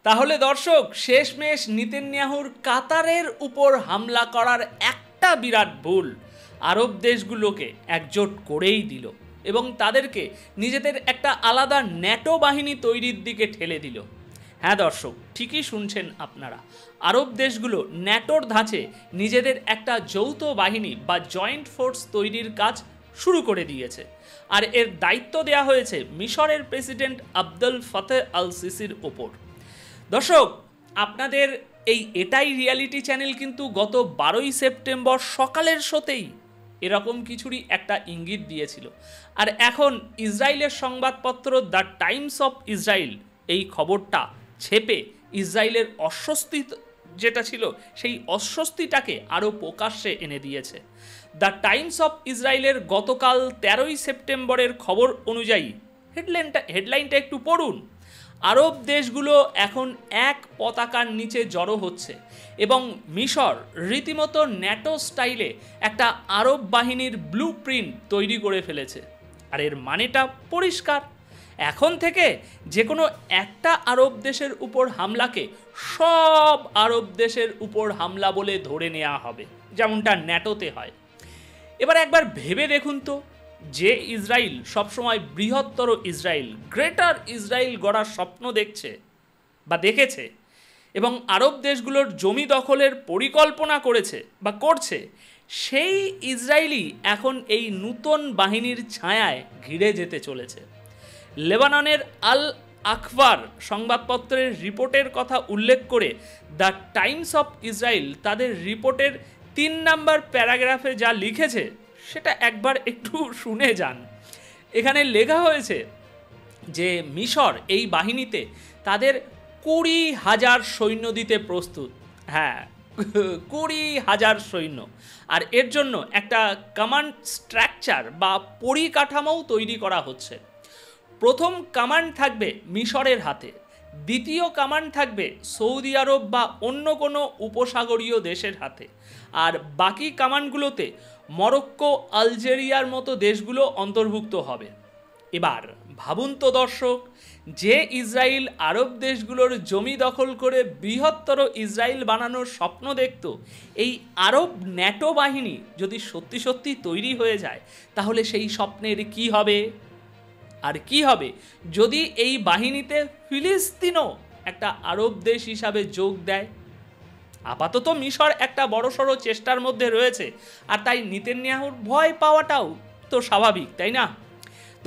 তাহলে দর্শক, শেষমেশ নেতানিয়াহুর কাতারের উপর হামলা করার একটা বিরাট ভুল আরব দেশগুলোকে একজোট করেই দিল এবং তাদেরকে নিজেদের একটা আলাদা ন্যাটো বাহিনী তৈরির দিকে ঠেলে দিল। হ্যাঁ দর্শক, ঠিকই শুনছেন আপনারা, আরব দেশগুলো ন্যাটোর ধাঁচে নিজেদের একটা যৌথ বাহিনী বা জয়েন্ট ফোর্স তৈরির কাজ শুরু করে দিয়েছে। আর এর দায়িত্ব দেওয়া হয়েছে মিশরের প্রেসিডেন্ট আব্দুল ফাতাহ আল সিসির ওপর। দর্শক, আপনাদের এটাই রিয়ালিটি চ্যানেল কিন্তু গত 12ই সেপ্টেম্বর সকালের শোতেই এরকম কিছুরই একটা ইঙ্গিত দিয়েছিল। আর এখন ইসরায়েলের সংবাদপত্র দ্য টাইমস অফ ইসরায়েল এই খবরটা ছেপে ইসরায়েলের অস্বস্তি যেটা ছিল সেই অস্বস্তিটাকে আরও প্রকাশ্যে এনে দিয়েছে। দ্য টাইমস অফ ইসরায়েলের গতকাল 13ই সেপ্টেম্বরের খবর অনুযায়ী হেডলাইনটা একটু পড়ুন। আরব দেশগুলো এখন এক পতাকার নিচে জড়ো হচ্ছে এবং মিশর রীতিমতো ন্যাটো স্টাইলে একটা আরব বাহিনীর ব্লু প্রিন্ট তৈরি করে ফেলেছে। আর এর মানেটা পরিষ্কার, এখন থেকে যে কোনো একটা আরব দেশের উপর হামলাকে সব আরব দেশের উপর হামলা বলে ধরে নেওয়া হবে, যেমনটা ন্যাটোতে হয়। এবার একবার ভেবে দেখুন তো, যে ইসরায়েল সবসময় বৃহত্তর ইসরায়েল, গ্রেটার ইসরায়েল গড়ার স্বপ্ন দেখেছে এবং আরব দেশগুলোর জমি দখলের পরিকল্পনা করেছে বা করছে, সেই ইসরায়েলই এখন এই নূতন বাহিনীর ছায়ায় ঘিরে যেতে চলেছে। লেবাননের আল আখবার সংবাদপত্রের রিপোর্টের কথা উল্লেখ করে দ্য টাইমস অফ ইসরায়েল তাদের রিপোর্টের 3 নম্বর প্যারাগ্রাফে যা লিখেছে সেটা একবার একটু শুনে যান। এখানে লেখা হয়েছে যে মিশর এই বাহিনীতে তাদের 20,000 সৈন্য দিতে প্রস্তুত। হ্যাঁ, 20,000 সৈন্য। আর এর জন্য একটা কমান্ড স্ট্রাকচার বা পরিকাঠামোও তৈরি করা হচ্ছে। প্রথম কমান্ড থাকবে মিশরের হাতে, দ্বিতীয় কমান্ড থাকবে সৌদি আরব বা অন্য কোনো উপসাগরীয় দেশের হাতে, আর বাকি কমান্ডগুলোতে মরক্কো, আলজেরিয়ার মতো দেশগুলো অন্তর্ভুক্ত হবে। এবার ভাবুন তো দর্শক, যে ইসরায়েল আরব দেশগুলোর জমি দখল করে বৃহত্তর ইসরায়েল বানানোর স্বপ্ন দেখত, এই আরব ন্যাটো বাহিনী যদি সত্যি সত্যি তৈরি হয়ে যায়, তাহলে সেই স্বপ্নের কি হবে? আর কি হবে যদি এই বাহিনীতে ফিলিস্তিনও একটা আরব দেশ হিসাবে যোগ দেয়? আপাতত মিশর একটা বড়সড় চেষ্টার মধ্যে রয়েছে, আর তাই নেতানিয়াহুর ভয় পাওয়াটাও তো স্বাভাবিক, তাই না?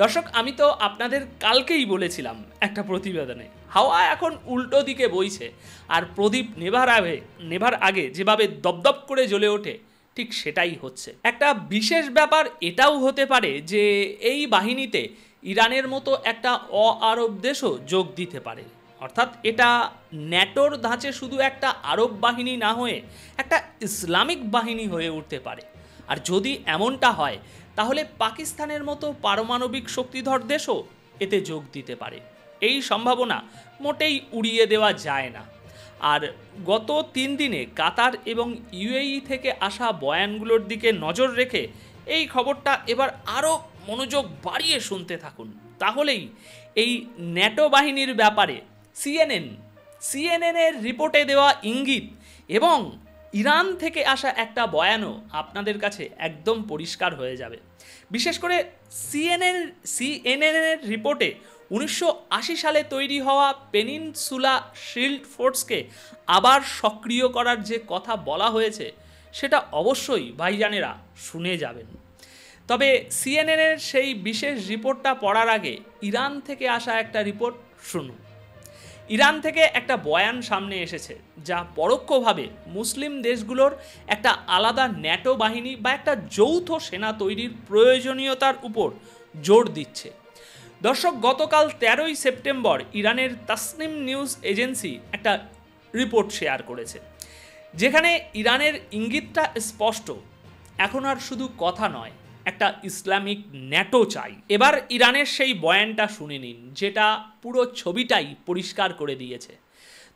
দর্শক, আমি তো আপনাদের কালকেই বলেছিলাম একটা প্রতিবেদনে, হাওয়া এখন উল্টো দিকে বইছে, আর প্রদীপ নেভার আগে যেভাবে দপদপ করে জ্বলে ওঠে ঠিক সেটাই হচ্ছে। একটা বিশেষ ব্যাপার এটাও হতে পারে যে এই বাহিনীতে ইরানের মতো একটা আরব দেশও যোগ দিতে পারে। অর্থাৎ এটা ন্যাটোর ধাঁচে শুধু একটা আরব বাহিনী না হয়ে একটা ইসলামিক বাহিনী হয়ে উঠতে পারে। আর যদি এমনটা হয়, তাহলে পাকিস্তানের মতো পারমাণবিক শক্তিধর দেশও এতে যোগ দিতে পারে। এই সম্ভাবনা মোটেই উড়িয়ে দেওয়া যায় না। আর গত 3 দিনে কাতার এবং ইউএই থেকে আসা বয়ানগুলোর দিকে নজর রেখে এই খবরটা এবার আরও মনোযোগ বাড়িয়ে শুনতে থাকুন, তাহলেই এই ন্যাটো বাহিনীর ব্যাপারে সিএনএনের রিপোর্টে দেওয়া ইঙ্গিত এবং ইরান থেকে আসা একটা বয়ানও আপনাদের কাছে একদম পরিষ্কার হয়ে যাবে। বিশেষ করে সিএনএনের রিপোর্টে 1980 সালে তৈরি হওয়া পেনিনসুলা শিল্ড ফোর্সকে আবার সক্রিয় করার যে কথা বলা হয়েছে, সেটা অবশ্যই ভাইজানেরা শুনে যাবেন। তবে সিএনএনের সেই বিশেষ রিপোর্টটা পড়ার আগে ইরান থেকে আসা একটা রিপোর্ট শুনুন। ইরান থেকে একটা বয়ান সামনে এসেছে যা পরোক্ষভাবে মুসলিম দেশগুলোর একটা আলাদা ন্যাটো বাহিনী বা একটা যৌথ সেনা তৈরির প্রয়োজনীয়তার উপর জোর দিচ্ছে। দর্শক, গতকাল 13ই সেপ্টেম্বর ইরানের তাসনিম নিউজ এজেন্সি একটা রিপোর্ট শেয়ার করেছে, যেখানে ইরানের ইঙ্গিতটা স্পষ্ট, এখন আর শুধু কথা নয়, একটা ইসলামিক ন্যাটো চাই। এবার ইরানের সেই বয়ানটা শুনে নিন, যেটা পুরো ছবিটাই পরিষ্কার করে দিয়েছে।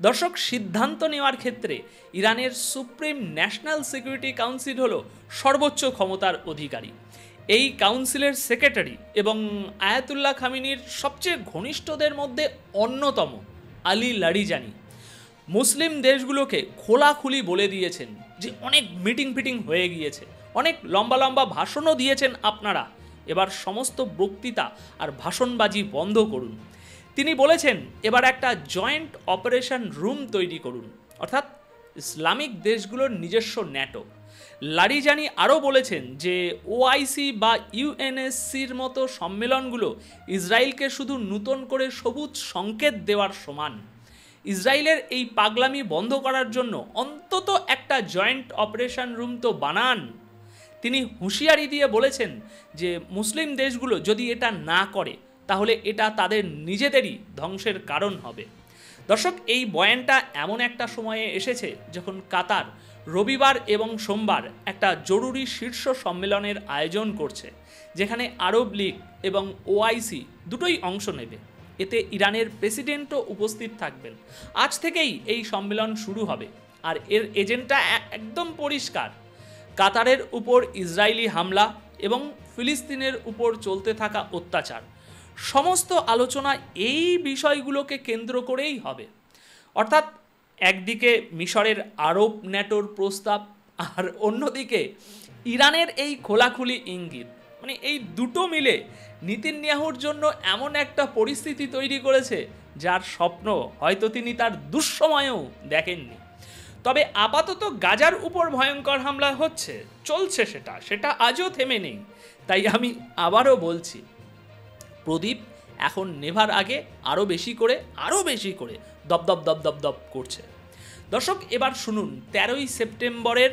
দর্শক, সিদ্ধান্ত নেওয়ার ক্ষেত্রে ইরানের সুপ্রিম ন্যাশনাল সিকিউরিটি কাউন্সিল হলো সর্বোচ্চ ক্ষমতার অধিকারী। এই কাউন্সিলের সেক্রেটারি এবং আয়াতুল্লাহ খামিনির সবচেয়ে ঘনিষ্ঠদের মধ্যে অন্যতম আলী লারিজানি মুসলিম দেশগুলোকে খোলাখুলি বলে দিয়েছেন যে অনেক মিটিং ফিটিং হয়ে গিয়েছে, অনেক লম্বা লম্বা ভাষণও দিয়েছেন আপনারা, এবার সমস্ত বক্তৃতা আর ভাষণবাজি বন্ধ করুন। তিনি বলেছেন এবার একটা জয়েন্ট অপারেশন রুম তৈরি করুন, অর্থাৎ ইসলামিক দেশগুলোর নিজস্ব ন্যাটো। লারিজানি আরও বলেছেন যে ওআইসি বা ইউএনএসসির মতো সম্মেলনগুলো ইসরায়েলকে শুধু নূতন করে সবুজ সংকেত দেওয়ার সমান। ইসরায়েলের এই পাগলামি বন্ধ করার জন্য অন্তত একটা জয়েন্ট অপারেশন রুম তো বানান। তিনি হুঁশিয়ারি দিয়ে বলেছেন যে মুসলিম দেশগুলো যদি এটা না করে তাহলে এটা তাদের নিজেদেরই ধ্বংসের কারণ হবে। দর্শক, এই বয়ানটা এমন একটা সময়ে এসেছে যখন কাতার রবিবার এবং সোমবার একটা জরুরি শীর্ষ সম্মেলনের আয়োজন করছে, যেখানে আরব লীগ এবং ওআইসি দুটোই অংশ নেবে। এতে ইরানের প্রেসিডেন্টও উপস্থিত থাকবেন। আজ থেকেই এই সম্মেলন শুরু হবে, আর এর এজেন্ডা একদম পরিষ্কার: কাতারের উপর ইসরায়েলি হামলা এবং ফিলিস্তিনের উপর চলতে থাকা অত্যাচার। সমস্ত আলোচনা এই বিষয়গুলোকে কেন্দ্র করেই হবে। অর্থাৎ একদিকে মিশরের আরব ন্যাটোর প্রস্তাব, আর অন্যদিকে ইরানের এই খোলাখুলি ইঙ্গিত, মানে এই দুটো মিলে নেতানিয়াহুর জন্য এমন একটা পরিস্থিতি তৈরি করেছে যার স্বপ্ন হয়তো তিনি তার দুঃসময়েও দেখেননি। তবে আপাতত গাজার উপর ভয়ঙ্কর হামলা হচ্ছে, চলছে, সেটা আজও থেমে নেই। তাই আমি আবারও বলছি, প্রদীপ এখন নেভার আগে আরও বেশি করে দপদপ দপ দপ করছে। দর্শক, এবার শুনুন 13ই সেপ্টেম্বরের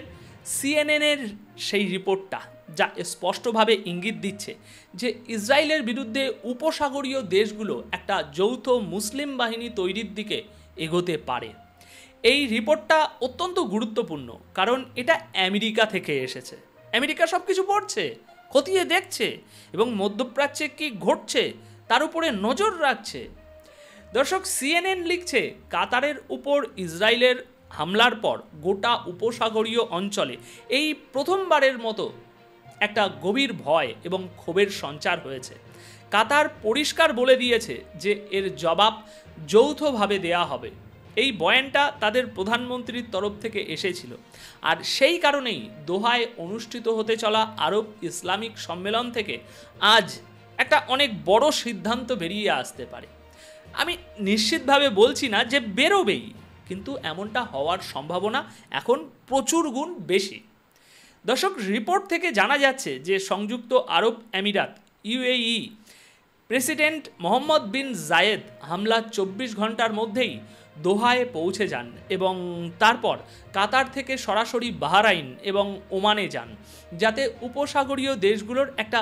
সিএনএনের সেই রিপোর্টটা, যা স্পষ্টভাবে ইঙ্গিত দিচ্ছে যে ইসরায়েলের বিরুদ্ধে উপসাগরীয় দেশগুলো একটা যৌথ মুসলিম বাহিনী তৈরির দিকে এগোতে পারে। এই রিপোর্টটা অত্যন্ত গুরুত্বপূর্ণ, কারণ এটা আমেরিকা থেকে এসেছে। আমেরিকা সব কিছু পড়ছে, খতিয়ে দেখছে এবং মধ্যপ্রাচ্যে কি ঘটছে তার উপরে নজর রাখছে। দর্শক, সিএনএন লিখছে, কাতারের উপর ইসরায়েলের হামলার পর গোটা উপসাগরীয় অঞ্চলে এই প্রথমবারের মতো একটা গভীর ভয় এবং ক্ষোভের সঞ্চার হয়েছে। কাতার পরিষ্কার বলে দিয়েছে যে এর জবাব যৌথভাবে দেয়া হবে। এই বয়ানটা তাদের প্রধানমন্ত্রীর তরফ থেকে এসেছিল, আর সেই কারণেই দোহায় অনুষ্ঠিত হতে চলা আরব ইসলামিক সম্মেলন থেকে আজ একটা অনেক বড় সিদ্ধান্ত বেরিয়ে আসতে পারে। আমি নিশ্চিতভাবে বলছি না যে বেরোবেই, কিন্তু এমনটা হওয়ার সম্ভাবনা এখন প্রচুর গুণ বেশি। দর্শক, রিপোর্ট থেকে জানা যাচ্ছে যে সংযুক্ত আরব আমিরাত ইউএই প্রেসিডেন্ট মোহাম্মদ বিন জায়েদ হামলার 24 ঘন্টার মধ্যেই দোহায় পৌঁছে যান এবং তারপর কাতার থেকে সরাসরি বাহরাইন এবং ওমানে যান, যাতে উপসাগরীয় দেশগুলোর একটা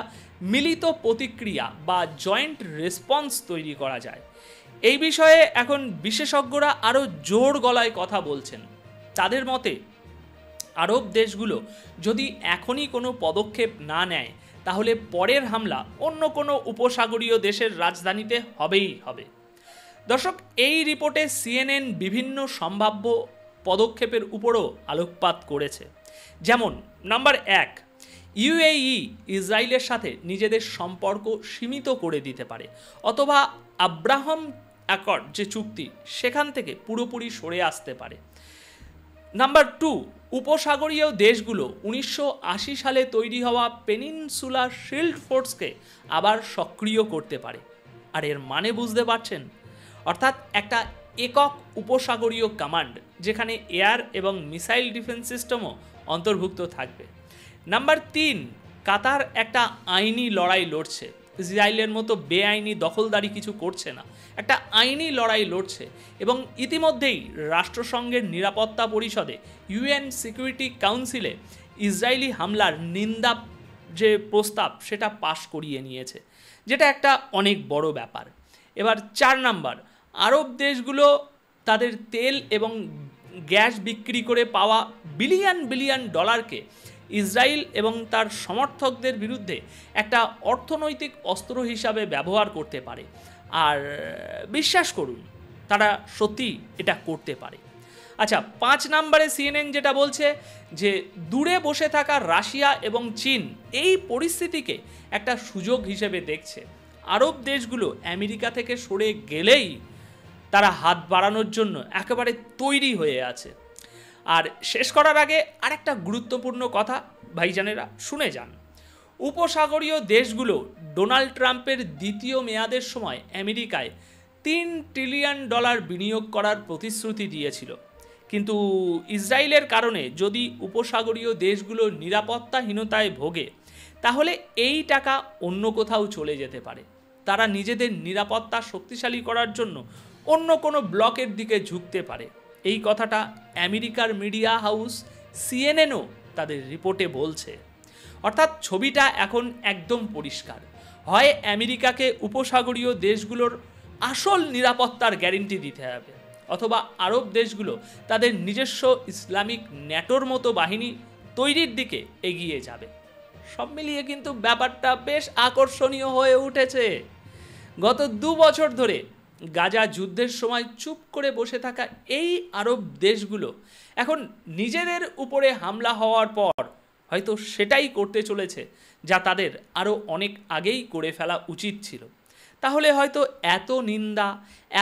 মিলিত প্রতিক্রিয়া বা জয়েন্ট রেসপন্স তৈরি করা যায়। এই বিষয়ে এখন বিশেষজ্ঞরা আরও জোর গলায় কথা বলছেন। তাদের মতে আরব দেশগুলো যদি এখনই কোনো পদক্ষেপ না নেয় তাহলে পরের হামলা অন্য কোনো উপসাগরীয় দেশের রাজধানীতে হবেই হবে। দর্শক, এই রিপোর্টে সিএনএন বিভিন্ন সম্ভাব্য পদক্ষেপের উপরও আলোকপাত করেছে। যেমন নাম্বার 1, ইউএই ইসরায়েলের সাথে নিজেদের সম্পর্ক সীমিত করে দিতে পারে, অথবা আব্রাহাম অ্যাকর্ড যে চুক্তি সেখান থেকে পুরোপুরি সরে আসতে পারে। নাম্বার 2, উপসাগরীয় দেশগুলো 1980 সালে তৈরি হওয়া পেনিনসুলার শিল্ড ফোর্সকে আবার সক্রিয় করতে পারে। আর এর মানে বুঝতে পারছেন? অর্থাৎ একটা একক উপসাগরীয় কমান্ড, যেখানে এয়ার এবং মিসাইল ডিফেন্স সিস্টেমও অন্তর্ভুক্ত থাকবে। নাম্বার 3, কাতার একটা আইনি লড়াই লড়ছে। ইসরায়েলের মতো বেআইনি দখলদারি কিছু করছে না, একটা আইনি লড়াই লড়ছে এবং ইতিমধ্যেই রাষ্ট্রসংঘের নিরাপত্তা পরিষদে ইউএন সিকিউরিটি কাউন্সিলে ইসরায়েলি হামলার নিন্দা যে প্রস্তাব সেটা পাশ করিয়ে নিয়েছে, যেটা একটা অনেক বড় ব্যাপার। এবার 4 নাম্বার, আরব দেশগুলো তাদের তেল এবং গ্যাস বিক্রি করে পাওয়া বিলিয়ন বিলিয়ন ডলারকে ইসরায়েল এবং তার সমর্থকদের বিরুদ্ধে একটা অর্থনৈতিক অস্ত্র হিসাবে ব্যবহার করতে পারে। আর বিশ্বাস করুন, তারা সত্যি এটা করতে পারে। আচ্ছা, 5 নম্বরে সিএনএন যেটা বলছে যে দূরে বসে থাকা রাশিয়া এবং চীন এই পরিস্থিতিকে একটা সুযোগ হিসেবে দেখছে। আরব দেশগুলো আমেরিকা থেকে সরে গেলেই তারা হাত বাড়ানোর জন্য একেবারে তৈরি হয়ে আছে। আর শেষ করার আগে আরেকটা গুরুত্বপূর্ণ কথা ভাইজানেরা শুনে যান। উপসাগরীয় দেশগুলো ডোনাল্ড ট্রাম্পের দ্বিতীয় মেয়াদের সময় আমেরিকায় $3 ট্রিলিয়ন বিনিয়োগ করার প্রতিশ্রুতি দিয়েছিল। কিন্তু ইসরায়েলের কারণে যদি উপসাগরীয় দেশগুলো নিরাপত্তাহীনতায় ভোগে, তাহলে এই টাকা অন্য কোথাও চলে যেতে পারে। তারা নিজেদের নিরাপত্তা শক্তিশালী করার জন্য অন্য কোনো ব্লকের দিকে ঝুঁকতে পারে। এই কথাটা আমেরিকার মিডিয়া হাউস সিএনএনও তাদের রিপোর্টে বলছে। অর্থাৎ ছবিটা এখন একদম পরিষ্কার। হয় আমেরিকাকে উপসাগরীয় দেশগুলোর আসল নিরাপত্তার গ্যারেন্টি দিতে হবে, অথবা আরব দেশগুলো তাদের নিজস্ব ইসলামিক ন্যাটোর মতো বাহিনী তৈরির দিকে এগিয়ে যাবে। সব মিলিয়ে কিন্তু ব্যাপারটা বেশ আকর্ষণীয় হয়ে উঠেছে। গত 2 বছর ধরে গাজা যুদ্ধের সময় চুপ করে বসে থাকা এই আরব দেশগুলো এখন নিজেদের উপরে হামলা হওয়ার পর হয়তো সেটাই করতে চলেছে যা তাদের আরও অনেক আগেই করে ফেলা উচিত ছিল। তাহলে হয়তো এত নিন্দা,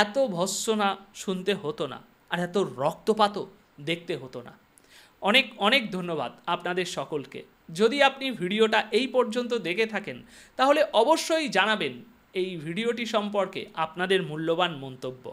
এত ভৎসনা শুনতে হতো না, আর এত রক্তপাতও দেখতে হতো না। অনেক অনেক ধন্যবাদ আপনাদের সকলকে। যদি আপনি ভিডিওটা এই পর্যন্ত দেখে থাকেন, তাহলে অবশ্যই জানাবেন এই ভিডিওটি সম্পর্কে আপনাদের মূল্যবান মন্তব্য।